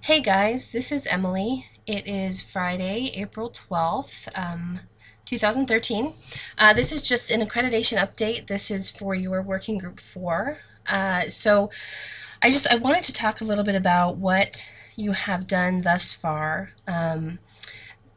Hey guys, this is Emily. It is Friday, April 12th, 2013. This is just an accreditation update. This is for your working group 4. So I wanted to talk a little bit about what you have done thus far.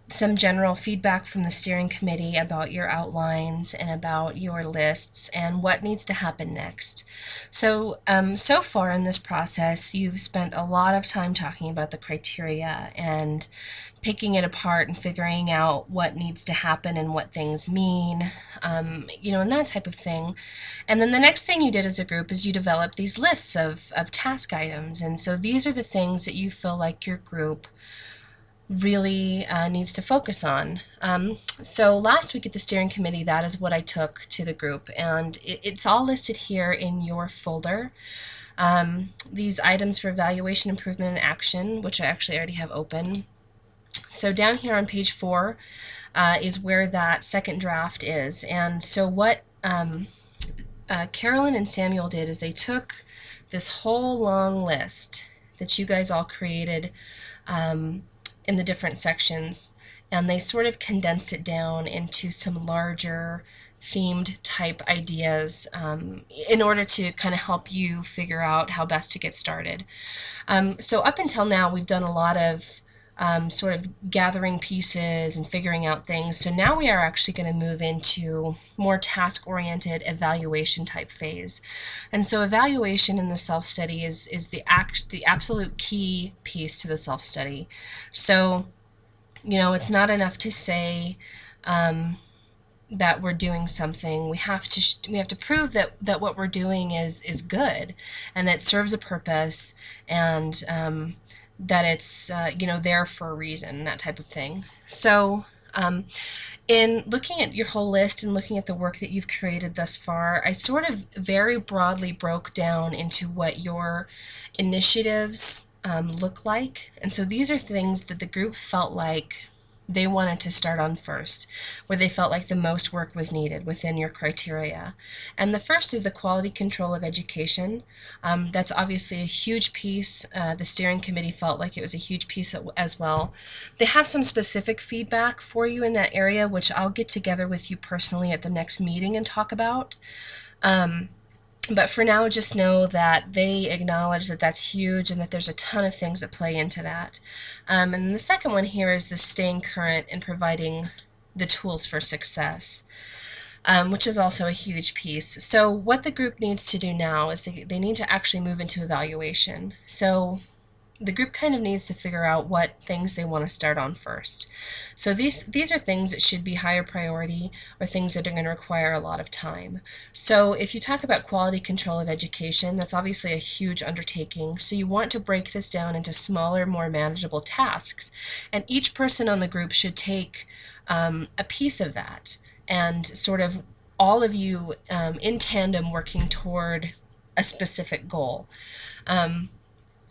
Some general feedback from the steering committee about your outlines and about your lists and what needs to happen next. So far in this process, you've spent a lot of time talking about the criteria and picking it apart and figuring out what needs to happen and what things mean, and that type of thing. And then the next thing you did as a group is you developed these lists of task items. And so these are the things that you feel like your group really needs to focus on. So last week at the steering committee, that is what I took to the group, and it's all listed here in your folder. These items for evaluation, improvement, and action, which I actually already have open. So down here on page 4 is where that second draft is. And so what Carolyn and Samuel did is they took this whole long list that you guys all created in the different sections, and they sort of condensed it down into some larger themed type ideas in order to kind of help you figure out how best to get started. So up until now, we've done a lot of sort of gathering pieces and figuring out things. So now we are actually going to move into more task-oriented evaluation type phase. And so evaluation in the self-study is the absolute key piece to the self-study. So, it's not enough to say that we're doing something. We have to prove that what we're doing is good and that it serves a purpose, and that it's there for a reason, that type of thing. So in looking at your whole list and looking at the work that you've created thus far, I sort of very broadly broke down into what your initiatives look like. And so these are things that the group felt like they wanted to start on first, where they felt like the most work was needed within your criteria. And the first is the quality control of education. That's obviously a huge piece. The steering committee felt like it was a huge piece as well. They have some specific feedback for you in that area, which I'll get together with you personally at the next meeting and talk about. But for now, just know that they acknowledge that that's huge and that there's a ton of things that play into that. And then the second one here is the staying current and providing the tools for success, which is also a huge piece. So what the group needs to do now is they need to actually move into evaluation. So the group kind of needs to figure out what things they want to start on first. So these are things that should be higher priority or things that are going to require a lot of time. So if you talk about quality control of education, that's obviously a huge undertaking. So you want to break this down into smaller, more manageable tasks. And each person on the group should take a piece of that, and sort of all of you in tandem working toward a specific goal.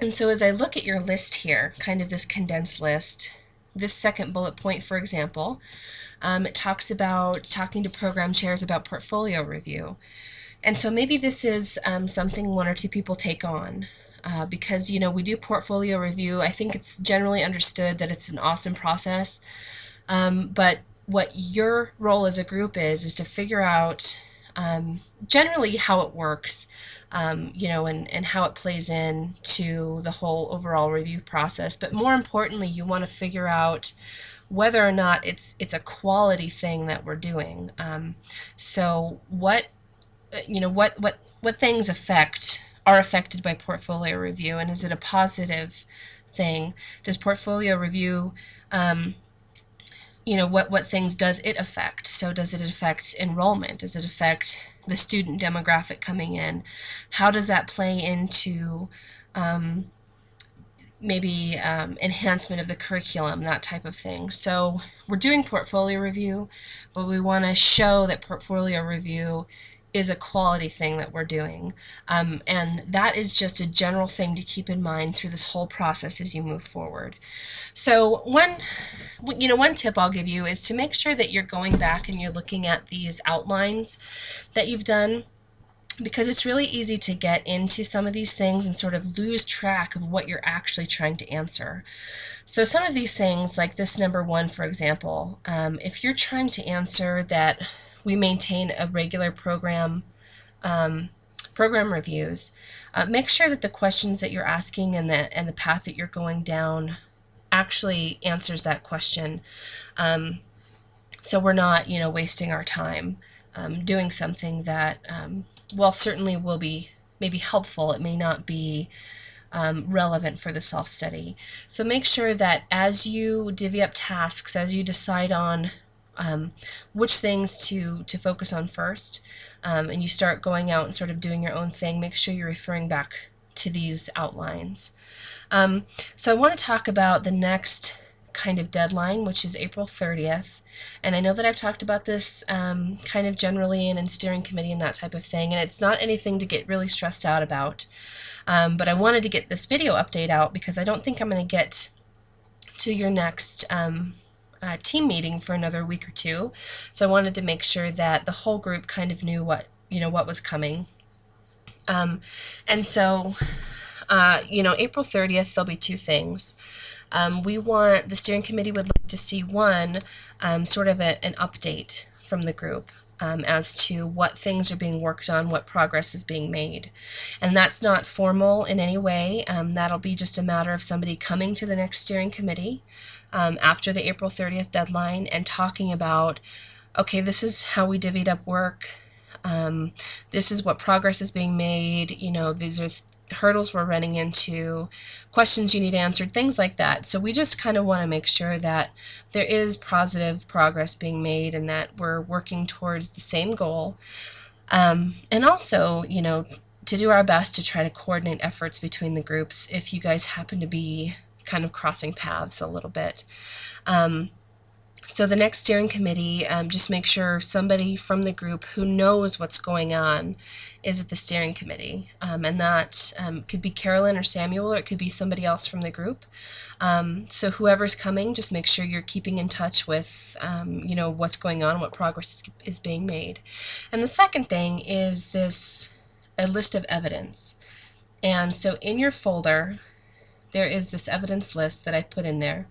And so as I look at your list here, kind of this condensed list, this second bullet point, for example, it talks about talking to program chairs about portfolio review. And so maybe this is something one or two people take on. Because, we do portfolio review. I think it's generally understood that it's an awesome process. But what your role as a group is to figure out generally how it works, and how it plays in to the whole overall review process. But more importantly, you want to figure out whether or not it's a quality thing that we're doing. So what things are affected by portfolio review, and is it a positive thing? Does portfolio review what things does it affect? So does it affect enrollment? Does it affect the student demographic coming in? How does that play into maybe enhancement of the curriculum, that type of thing? So we're doing portfolio review, but we want to show that portfolio review is a quality thing that we're doing. And that is just a general thing to keep in mind through this whole process as you move forward. So one tip I'll give you is to make sure that you're going back and you're looking at these outlines that you've done. because it's really easy to get into some of these things and sort of lose track of what you're actually trying to answer. So some of these things, like this number 1, for example, if you're trying to answer that we maintain a regular program reviews, make sure that the questions that you're asking and the path that you're going down actually answers that question. So we're not, wasting our time doing something that, while certainly will be maybe helpful, it may not be relevant for the self-study. So make sure that as you divvy up tasks, as you decide on which things to focus on first, and you start going out and sort of doing your own thing, make sure you're referring back to these outlines. So I want to talk about the next kind of deadline, which is April 30th. And I know that I've talked about this kind of generally and in steering committee and that type of thing, and it's not anything to get really stressed out about. But I wanted to get this video update out because I don't think I'm going to get to your next team meeting for another week or two. So I wanted to make sure that the whole group kind of knew what was coming. And so April 30th, there'll be 2 things. The steering committee would like to see one, sort of an update from the group as to what things are being worked on, what progress is being made. And that's not formal in any way. That'll be just a matter of somebody coming to the next steering committee after the April 30th deadline and talking about, okay, this is how we divvied up work. This is what progress is being made. These are hurdles we're running into, questions you need answered, things like that. So we just kind of want to make sure that there is positive progress being made and that we're working towards the same goal. And also, to do our best to try to coordinate efforts between the groups if you guys happen to be kind of crossing paths a little bit. So the next steering committee, just make sure somebody from the group who knows what's going on is at the steering committee. And that could be Carolyn or Samuel, or it could be somebody else from the group. So whoever's coming, just make sure you're keeping in touch with, what's going on, what progress is being made. And the second thing is a list of evidence. And so in your folder, there is this evidence list that I've put in there.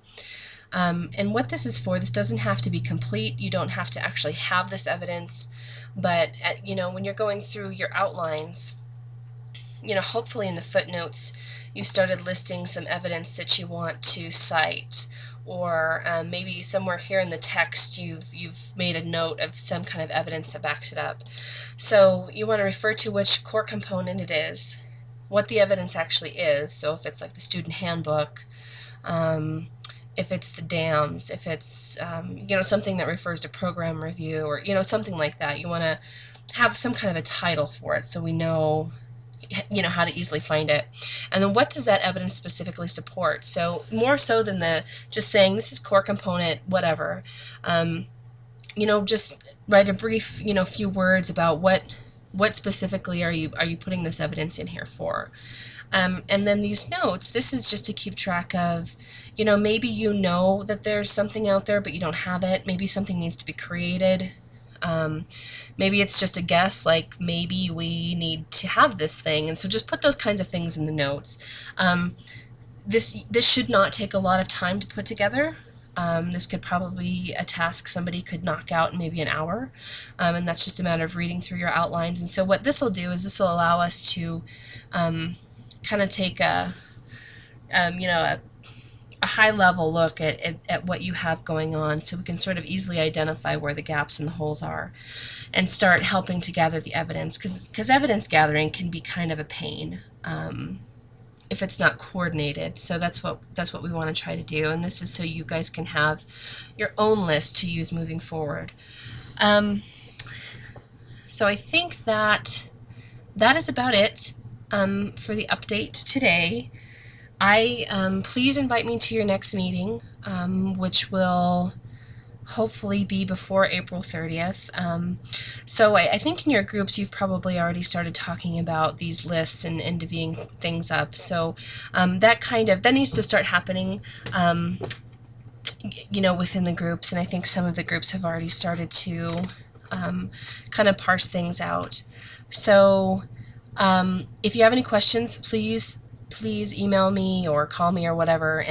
And what this is for, this doesn't have to be complete. You don't have to actually have this evidence. But, when you're going through your outlines, hopefully in the footnotes, you've started listing some evidence that you want to cite. Or maybe somewhere here in the text you've made a note of some kind of evidence that backs it up. So you want to refer to which core component it is, what the evidence actually is. So if it's like the student handbook, if it's the dams, if it's something that refers to program review, or something like that. You want to have some kind of a title for it so we know how to easily find it. And then what does that evidence specifically support? So more so than just saying this is core component whatever, just write a brief few words about what specifically are you putting this evidence in here for. And then these notes, this is just to keep track of, maybe that there's something out there but you don't have it. Maybe something needs to be created. Maybe it's just a guess, like maybe we need to have this thing. And so just put those kinds of things in the notes. This should not take a lot of time to put together. This could probably be a task somebody could knock out in maybe an hour. And that's just a matter of reading through your outlines. And so what this will do is this will allow us to kind of take a high-level look at what you have going on, so we can sort of easily identify where the gaps and the holes are and start helping to gather the evidence, because evidence gathering can be kind of a pain if it's not coordinated. So that's what we want to try to do, and this is so you guys can have your own list to use moving forward. So I think that is about it for the update today. Please invite me to your next meeting, which will hopefully be before April 30th. So I think in your groups you've probably already started talking about these lists and divvying things up. So that needs to start happening, within the groups, and I think some of the groups have already started to kind of parse things out. So if you have any questions, please email me or call me or whatever.